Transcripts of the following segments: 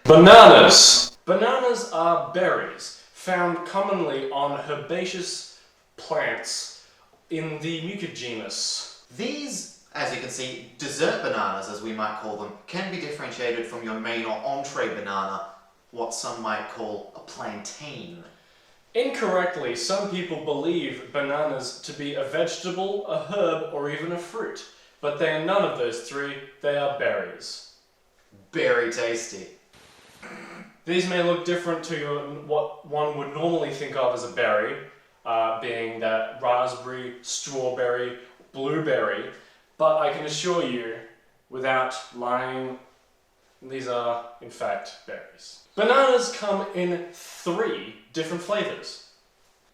Bananas! Bananas are berries found commonly on herbaceous plants in the Mucid genus. These, as you can see, dessert bananas, as we might call them, can be differentiated from your main or entree banana, what some might call a plantain. Incorrectly, some people believe bananas to be a vegetable, a herb, or even a fruit, but they are none of those three, they are berries. Very tasty. These may look different to what one would normally think of as a berry, being that raspberry, strawberry, blueberry, but I can assure you, without lying, these are, in fact, berries. Bananas come in 3 different flavors.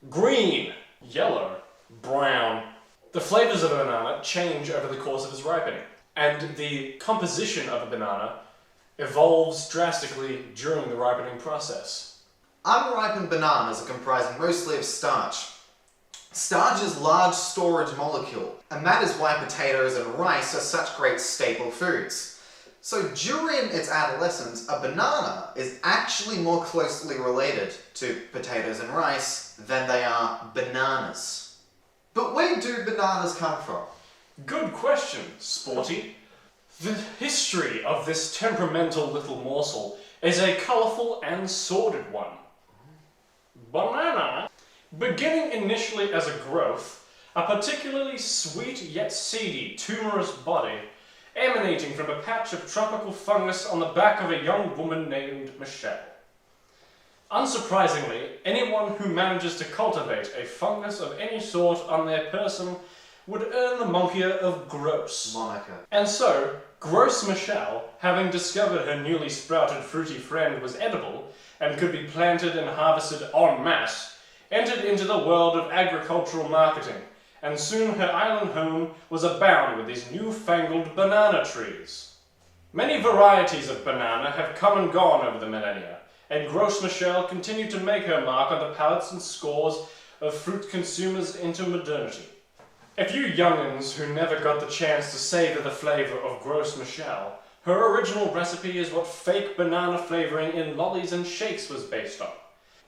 Green, yellow, brown. The flavors of a banana change over the course of its ripening, and the composition of a banana evolves drastically during the ripening process. Unripened bananas are comprising mostly of starch. Starch is a large storage molecule, and that is why potatoes and rice are such great staple foods. So during its adolescence, a banana is actually more closely related to potatoes and rice than they are bananas. But where do bananas come from? Good question, Sporty. The history of this temperamental little morsel is a colourful and sordid one. Banana, beginning initially as a growth, a particularly sweet yet seedy tumorous body emanating from a patch of tropical fungus on the back of a young woman named Michelle. Unsurprisingly, anyone who manages to cultivate a fungus of any sort on their person would earn the moniker of gross. And so, Gross Michelle, having discovered her newly sprouted fruity friend was edible and could be planted and harvested en masse, entered into the world of agricultural marketing, and soon her island home was abound with these newfangled banana trees. Many varieties of banana have come and gone over the millennia, and Gross Michelle continued to make her mark on the palates and scores of fruit consumers into modernity. If you young'uns who never got the chance to savour the flavour of Gross Michelle, her original recipe is what fake banana flavouring in lollies and shakes was based on.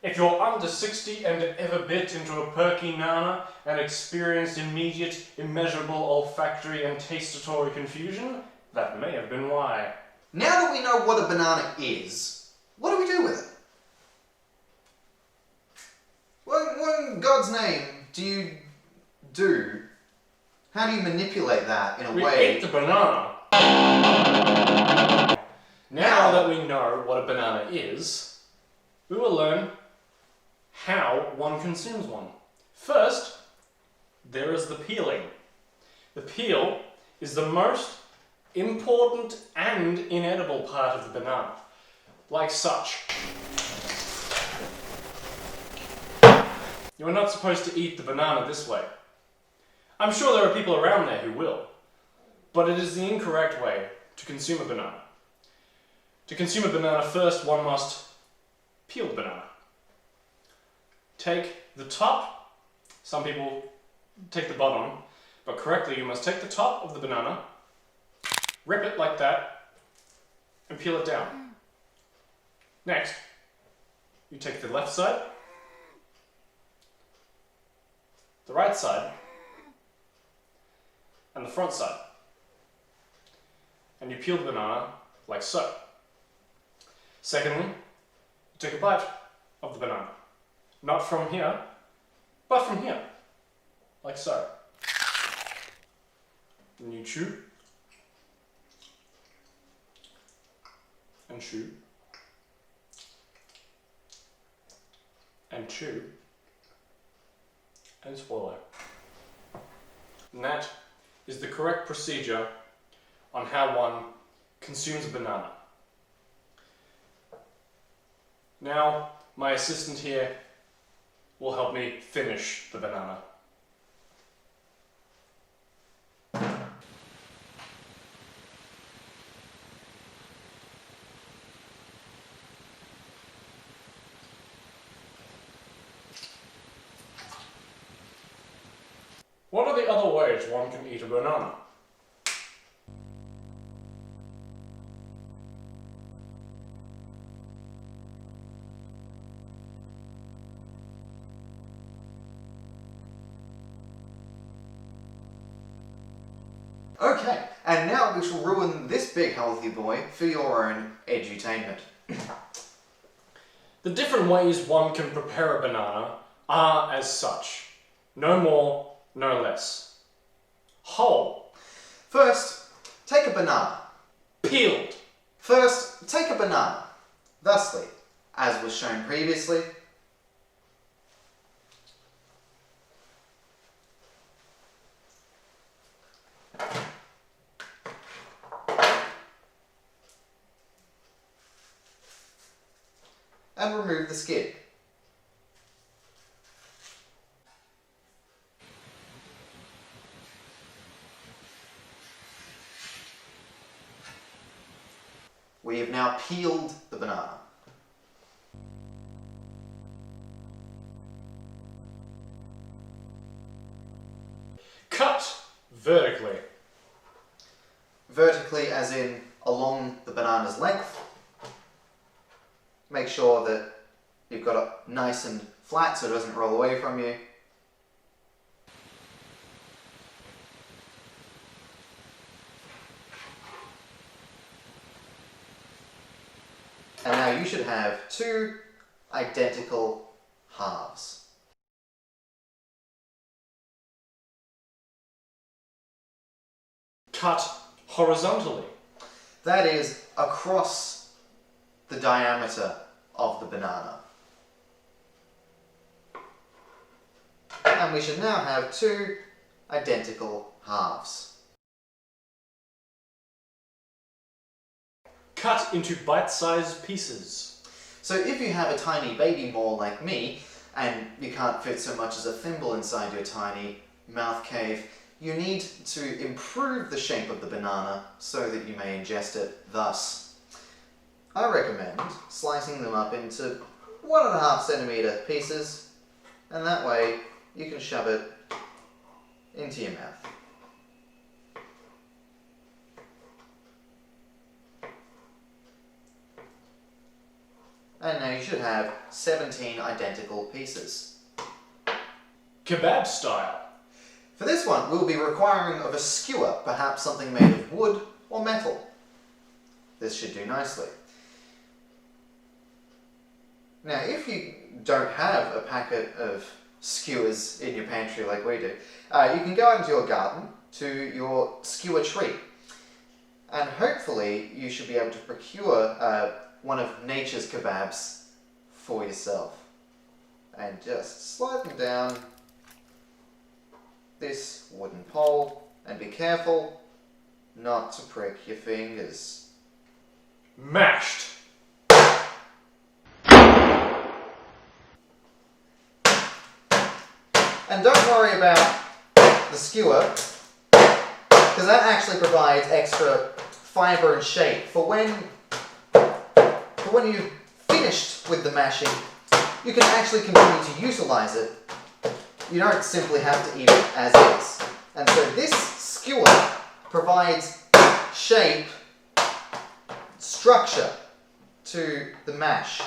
If you're under 60 and ever bit into a perky nana and experienced immediate, immeasurable olfactory and tastatory confusion, that may have been why. Now that we know what a banana is, what do we do with it? What in God's name do you do? How do you manipulate that in a way? We eat the banana. Now that we know what a banana is, we will learn how one consumes one. First, there is the peeling. The peel is the most important and inedible part of the banana, like such. You are not supposed to eat the banana this way. I'm sure there are people around there who will, but it is the incorrect way to consume a banana. To consume a banana, first one must peel the banana. Take the top, some people take the bottom, but correctly you must take the top of the banana, rip it like that, and peel it down. Next, you take the left side, the right side, and the front side, and you peel the banana like so. Secondly, you take a bite of the banana. Not from here, but from here, like so. And you chew, and chew, and chew, and swallow. And that is the correct procedure on how one consumes a banana. Now, my assistant here will help me finish the banana. What are the other ways one can eat a banana? Okay, and now we shall ruin this big healthy boy for your own edutainment. The different ways one can prepare a banana are as such. No more, no less. Whole. First, take a banana. Peeled. First, take a banana. Thusly, as was shown previously, and remove the skin. We have now peeled the banana. Cut vertically. Vertically as in along the banana's length. Make sure that you've got it nice and flat so it doesn't roll away from you. And now you should have two identical halves. Cut horizontally. That is across the diameter of the banana. And we should now have two identical halves. Cut into bite-sized pieces. So if you have a tiny baby mole like me, and you can't fit so much as a thimble inside your tiny mouth cave, you need to improve the shape of the banana so that you may ingest it thus. I recommend slicing them up into 1.5 centimeter pieces, and that way you can shove it into your mouth. And now you should have 17 identical pieces. Kebab style. For this one, we'll be requiring of a skewer, perhaps something made of wood or metal. This should do nicely. Now, if you don't have a packet of skewers in your pantry like we do, you can go out into your garden to your skewer tree. And hopefully you should be able to procure one of nature's kebabs for yourself. And just slide them down this wooden pole, and be careful not to prick your fingers. Mashed. And don't worry about the skewer, because that actually provides extra fibre and shape for when you've finished with the mashing, you can actually continue to utilize it. You don't simply have to eat it as is. And so this skewer provides shape, structure to the mash.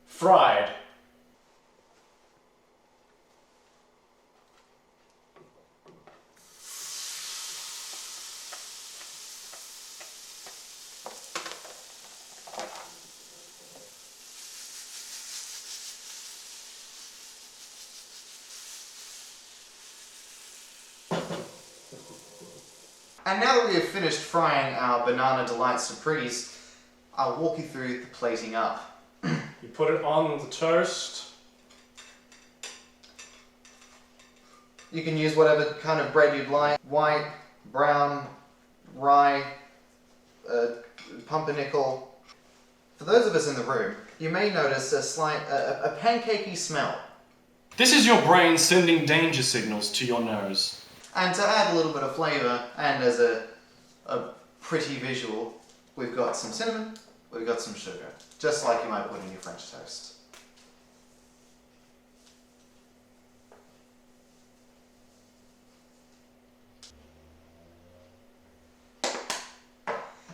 Fried. And now that we have finished frying our banana delight surprise, I'll walk you through the plating up. You put it on the toast. You can use whatever kind of bread you'd like. White, brown, rye, pumpernickel. For those of us in the room, you may notice a slight, a pancakey smell. This is your brain sending danger signals to your nose. And to add a little bit of flavour, and as a pretty visual, we've got some cinnamon, we've got some sugar, just like you might put in your French toast.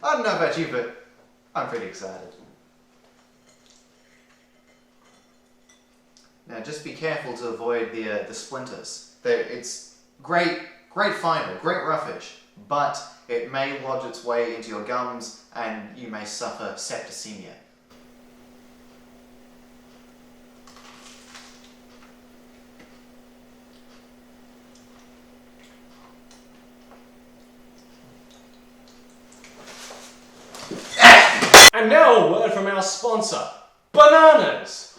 I don't know about you, but I'm pretty excited. Now just be careful to avoid the splinters. It's great fiber, great roughage, but it may lodge its way into your gums and you may suffer septicemia. And now a word from our sponsor, bananas!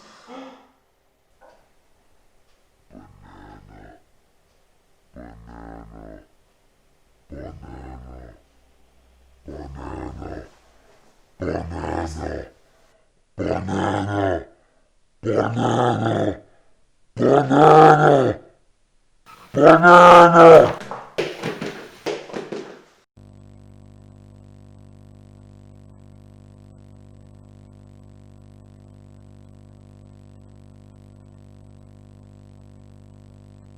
Banana!